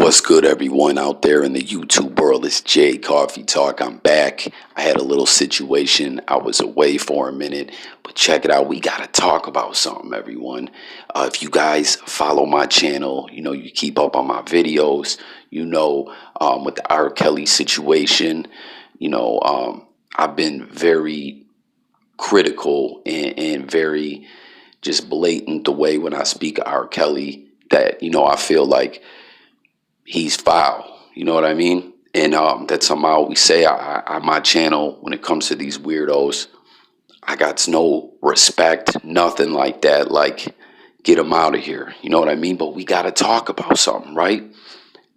What's good, everyone out there in the YouTube world? It's Jay Coffee Talk. I'm back. I had a little situation. I was away for a minute, but check it out. We got to talk about something, everyone. If you guys follow my channel, you keep up on my videos, with the R. Kelly situation, I've been very critical and very just blatant the way when I speak of R. Kelly that, I feel like he's foul. You know what I mean? And that's something I always say on my channel when it comes to these weirdos. I got no respect, nothing like that. Like, get him out of here. You know what I mean? But we got to talk about something, right?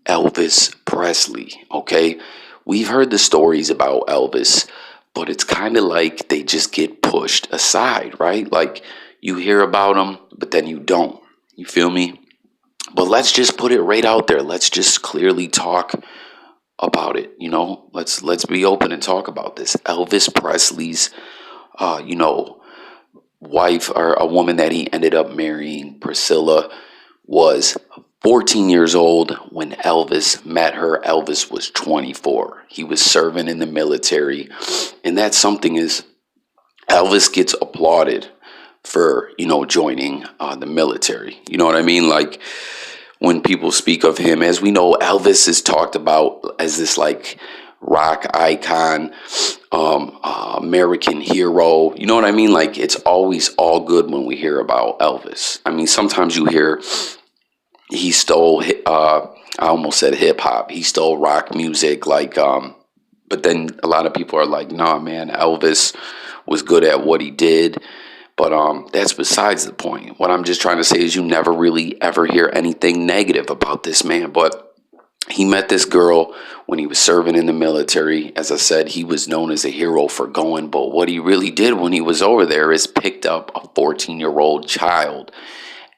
Elvis Presley, okay? We've heard the stories about Elvis, but it's kind of like they just get pushed aside, right? Like, you hear about him, but then you don't. You feel me? But let's just put it right out there. Let's just clearly talk about it. Let's be open and talk about this. Elvis Presley's, wife, or a woman that he ended up marrying, Priscilla, was 14 years old when Elvis met her. Elvis was 24. He was serving in the military, and that's something is Elvis gets applauded for joining the military. You know what I mean? Like, when people speak of him, as we know, Elvis is talked about as this like rock icon, American hero. You know what I mean? Like, it's always all good when we hear about Elvis. I mean, sometimes you hear he stole, I almost said hip hop. He stole rock music, but then a lot of people are like, nah, man, Elvis was good at what he did. But that's besides the point. What I'm just trying to say is you never really ever hear anything negative about this man. But he met this girl when he was serving in the military. As I said, he was known as a hero for going. But what he really did when he was over there is picked up a 14-year-old child.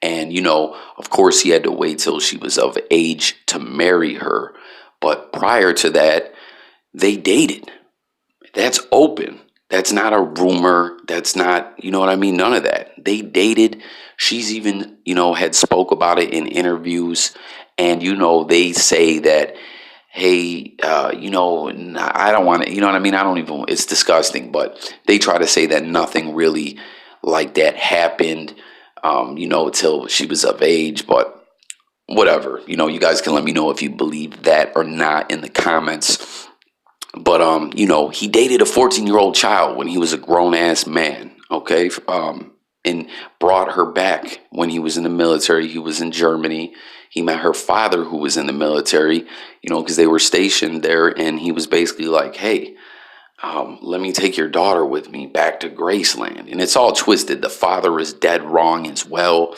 And, of course, he had to wait till she was of age to marry her. But prior to that, they dated. That's open. That's not a rumor. That's not, you know what I mean? None of that. They dated. She's even, had spoke about it in interviews. And, they say that, hey, I don't want to, you know what I mean? I don't even, it's disgusting. But they try to say that nothing really like that happened, till she was of age. But whatever, you guys can let me know if you believe that or not in the comments. But, he dated a 14-year-old child when he was a grown-ass man, okay? And brought her back when he was in the military. He was in Germany. He met her father, who was in the military, because they were stationed there. And he was basically like, hey, let me take your daughter with me back to Graceland. And it's all twisted. The father is dead wrong as well.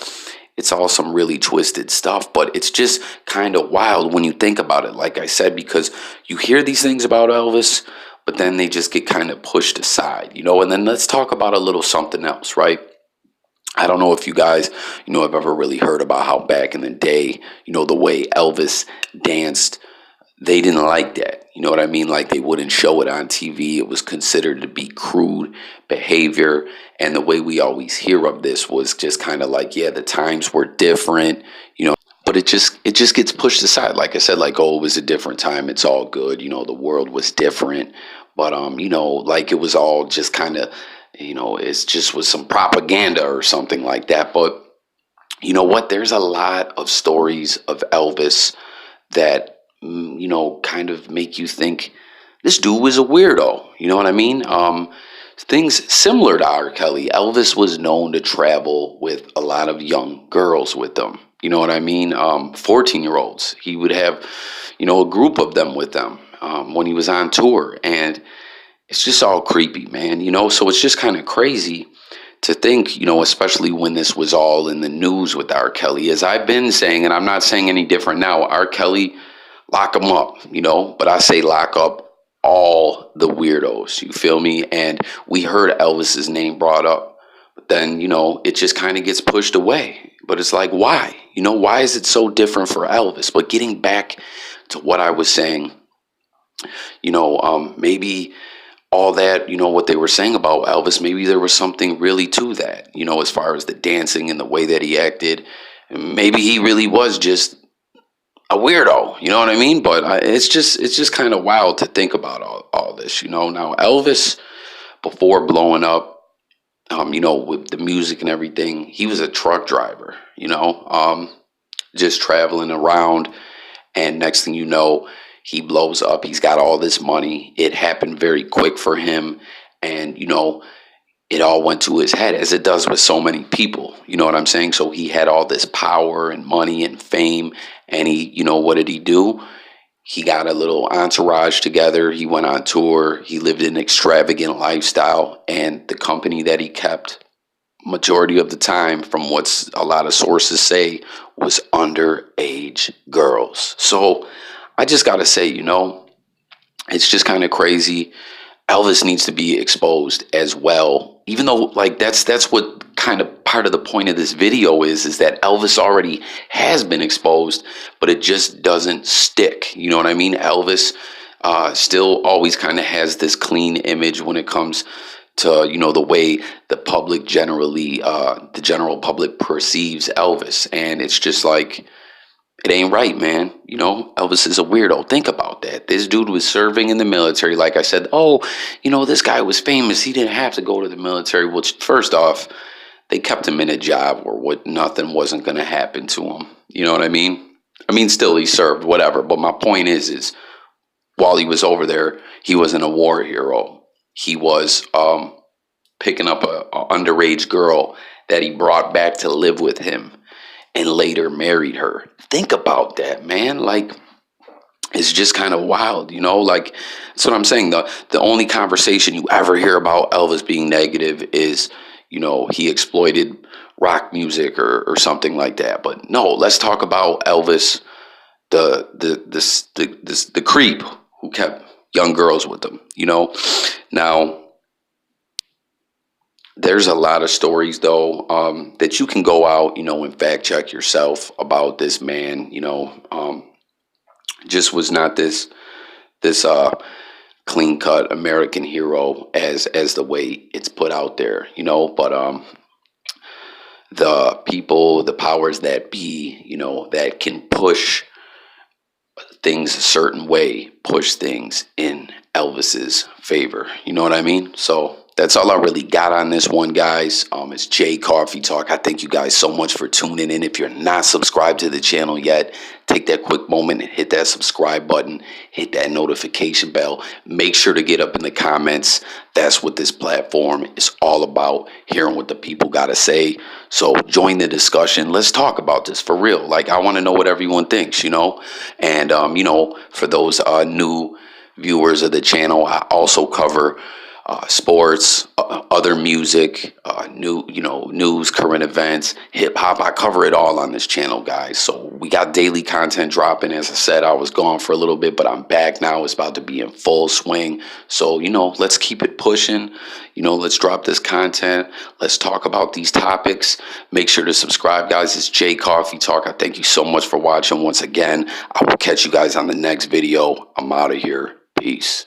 It's all some really twisted stuff, but it's just kind of wild when you think about it, like I said, because you hear these things about Elvis, but then they just get kind of pushed aside, and then let's talk about a little something else, right? I don't know if you guys, have ever really heard about how back in the day, the way Elvis danced, they didn't like that. You know what I mean? Like, they wouldn't show it on TV. It was considered to be crude behavior. And the way we always hear of this was just kind of like, yeah, the times were different, but it just gets pushed aside. Like I said, like, oh, it was a different time. It's all good. The world was different. But, like, it was all just kind of, it's just was some propaganda or something like that. But you know what? There's a lot of stories of Elvis that, kind of make you think this dude was a weirdo. You know what I mean? Things similar to R. Kelly. Elvis was known to travel with a lot of young girls with him. You know what I mean? 14-year-olds. He would have, a group of them with them when he was on tour. And it's just all creepy, man. So it's just kind of crazy to think, especially when this was all in the news with R. Kelly. As I've been saying, and I'm not saying any different now, R. Kelly, lock him up, but I say lock up all the weirdos, you feel me? And we heard Elvis's name brought up, but then, it just kind of gets pushed away. But it's like, why? Why is it so different for Elvis? But getting back to what I was saying, maybe all that, what they were saying about Elvis, maybe there was something really to that, as far as the dancing and the way that he acted. Maybe he really was just a weirdo, you know what I mean? But it's just kind of wild to think about all this, you know. Now Elvis, before blowing up, you know, with the music and everything, he was a truck driver, you know, just traveling around. And next thing you know, he blows up. He's got all this money. It happened very quick for him. And, you know, it all went to his head, as it does with so many people. You know what I'm saying? So he had all this power and money and fame. And he, you know, what did he do? He got a little entourage together. He went on tour. He lived an extravagant lifestyle. And the company that he kept, majority of the time, from what's a lot of sources say, was underage girls. So I just gotta say, you know, it's just kind of crazy. Elvis needs to be exposed as well, even though, like, that's what kind of part of the point of this video is that Elvis already has been exposed, but it just doesn't stick. You know what I mean? Elvis still always kind of has this clean image when it comes to, you know, the way the public generally, the general public perceives Elvis. And it's just like, it ain't right, man. You know, Elvis is a weirdo. Think about that. This dude was serving in the military. Like I said, oh, you know, this guy was famous. He didn't have to go to the military. Which, first off, they kept him in a job where nothing wasn't going to happen to him. You know what I mean? I mean, still, he served, whatever. But my point is while he was over there, he wasn't a war hero. He was picking up a underage girl that he brought back to live with him and later married her. Think about that, man. Like, it's just kind of wild, you know? Like, that's what I'm saying. The only conversation you ever hear about Elvis being negative is, you know, he exploited rock music or something like that. But no, let's talk about Elvis, the creep who kept young girls with him, you know? Now, there's a lot of stories, though, that you can go out, you know, and fact check yourself about this man. You know, just was not this clean cut American hero as the way it's put out there. You know, but the people, the powers that be, you know, that can push things a certain way, push things in Elvis's favor. You know what I mean? So that's all I really got on this one, guys. It's Jay Coffee Talk. I thank you guys so much for tuning in. If you're not subscribed to the channel yet, take that quick moment and hit that subscribe button, hit that notification bell. Make sure to get up in the comments. That's what this platform is all about, hearing what the people got to say. So join the discussion. Let's talk about this for real. Like, I want to know what everyone thinks, you know. And, you know, for those new viewers of the channel, I also cover sports, other music, news, current events, hip hop. I cover it all on this channel, guys. So we got daily content dropping. As I said, I was gone for a little bit, but I'm back now. It's about to be in full swing. So, you know, let's keep it pushing. You know, let's drop this content. Let's talk about these topics. Make sure to subscribe, guys. It's Jay Coffee Talk. I thank you so much for watching once again. I will catch you guys on the next video. I'm out of here. Peace.